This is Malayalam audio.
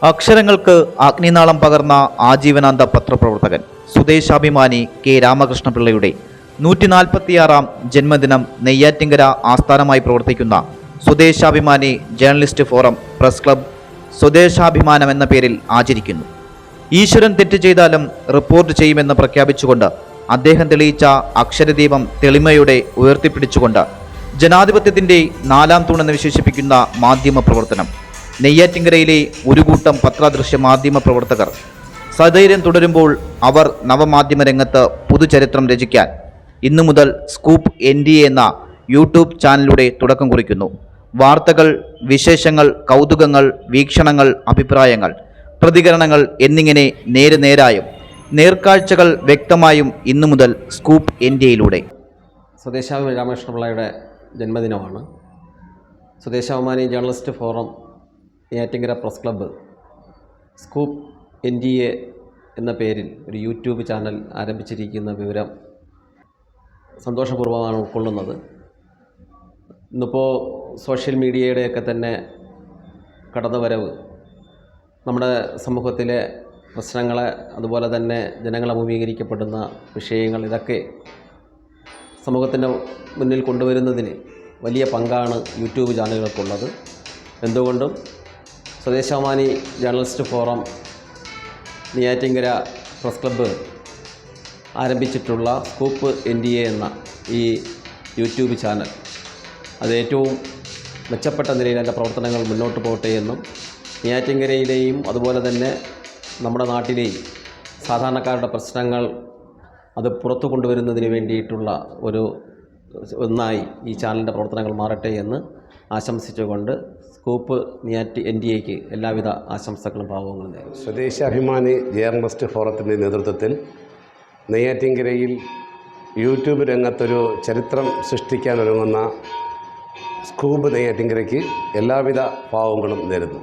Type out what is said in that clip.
അക്ഷരങ്ങൾക്ക് അഗ്നിനാളം പകർന്ന ആജീവനാന്ത പത്രപ്രവർത്തകൻ സ്വദേശാഭിമാനി കെ രാമകൃഷ്ണപിള്ളയുടെ 146-ാം ജന്മദിനം നെയ്യാറ്റിങ്കര ആസ്ഥാനമായി പ്രവർത്തിക്കുന്ന Swadeshabhimani journalist forum press club Swadeshabhimanam എന്ന പേരിൽ ആചരിക്കുന്നു. ഈശ്വരൻ തെറ്റ് ചെയ്താലും റിപ്പോർട്ട് ചെയ്യുമെന്ന് പ്രഖ്യാപിച്ചുകൊണ്ട് അദ്ദേഹം തെളിയിച്ച അക്ഷരദീപം തെളിമയോടെ ഉയർത്തിപ്പിടിച്ചുകൊണ്ട് ജനാധിപത്യത്തിൻ്റെ 4ാം തൂണെന്ന് വിശേഷിപ്പിക്കുന്ന മാധ്യമ പ്രവർത്തനം നെയ്യാറ്റിങ്കരയിലെ ഒരു കൂട്ടം പത്രദൃശ്യ മാധ്യമ പ്രവർത്തകർ സധൈര്യം തുടരുമ്പോൾ അവർ നവമാധ്യമ രംഗത്ത് പുതുചരിത്രം രചിക്കാൻ ഇന്നു മുതൽ സ്കൂപ്പ് NDA എന്ന യൂട്യൂബ് ചാനലിലൂടെ തുടക്കം കുറിക്കുന്നു. വാർത്തകൾ, വിശേഷങ്ങൾ, കൗതുകങ്ങൾ, വീക്ഷണങ്ങൾ, അഭിപ്രായങ്ങൾ, പ്രതികരണങ്ങൾ എന്നിങ്ങനെ നേരായും നേർക്കാഴ്ചകൾ വ്യക്തമായും ഇന്നു മുതൽ സ്കൂപ്പ് NDAയിലൂടെ. സ്വദേശാഭിമാനി രാമകൃഷ്ണപിള്ളയുടെ ജന്മദിനമാണ്. Swadeshabhimani journalist forum Neyyattinkara press club scoop NDA എന്ന പേരിൽ ഒരു യൂട്യൂബ് ചാനൽ ആരംഭിച്ചിരിക്കുന്ന വിവരം സന്തോഷപൂർവ്വമാണ് ഉൾക്കൊള്ളുന്നത്. ഇന്നിപ്പോൾ സോഷ്യൽ മീഡിയയുടെയൊക്കെ തന്നെ കടന്നുവരവ് നമ്മുടെ സമൂഹത്തിലെ പ്രശ്നങ്ങളെ, അതുപോലെ തന്നെ ജനങ്ങൾ അഭിമുഖീകരിക്കപ്പെടുന്ന വിഷയങ്ങൾ, ഇതൊക്കെ സമൂഹത്തിൻ്റെ മുന്നിൽ കൊണ്ടുവരുന്നതിന് വലിയ പങ്കാണ് യൂട്യൂബ് ചാനലുകൾക്കുള്ളത്. എന്തുകൊണ്ടും Swadeshabhimani journalist forum Neyyattinkara press club ആരംഭിച്ചിട്ടുള്ള സ്കൂപ്പ് NDA എന്ന ഈ യൂട്യൂബ് ചാനൽ അത് ഏറ്റവും മെച്ചപ്പെട്ട നിലയിൽ അതിൻ്റെ പ്രവർത്തനങ്ങൾ മുന്നോട്ട് പോകട്ടെ എന്നും നെയ്യാറ്റിങ്കരയിലെയും അതുപോലെ തന്നെ നമ്മുടെ നാട്ടിലെയും സാധാരണക്കാരുടെ പ്രശ്നങ്ങൾ അത് പുറത്തു കൊണ്ടുവരുന്നതിന് വേണ്ടിയിട്ടുള്ള ഒന്നായി ഈ ചാനലിൻ്റെ പ്രവർത്തനങ്ങൾ മാറട്ടെ എന്ന് ആശംസിച്ചുകൊണ്ട് സ്കൂപ്പ് NDAയ്ക്ക് എല്ലാവിധ ആശംസകളും ഭാവങ്ങളും നേരുന്നു. സ്വദേശാഭിമാനി ജേർണലിസ്റ്റ് ഫോറത്തിൻ്റെ നേതൃത്വത്തിൽ നെയ്യാറ്റിങ്കരയിൽ യൂട്യൂബ് രംഗത്തൊരു ചരിത്രം സൃഷ്ടിക്കാനൊരുങ്ങുന്ന സ്കൂപ്പ് നെയ്യാറ്റിങ്കരയ്ക്ക് എല്ലാവിധ ഭാവങ്ങളും നേരുന്നു.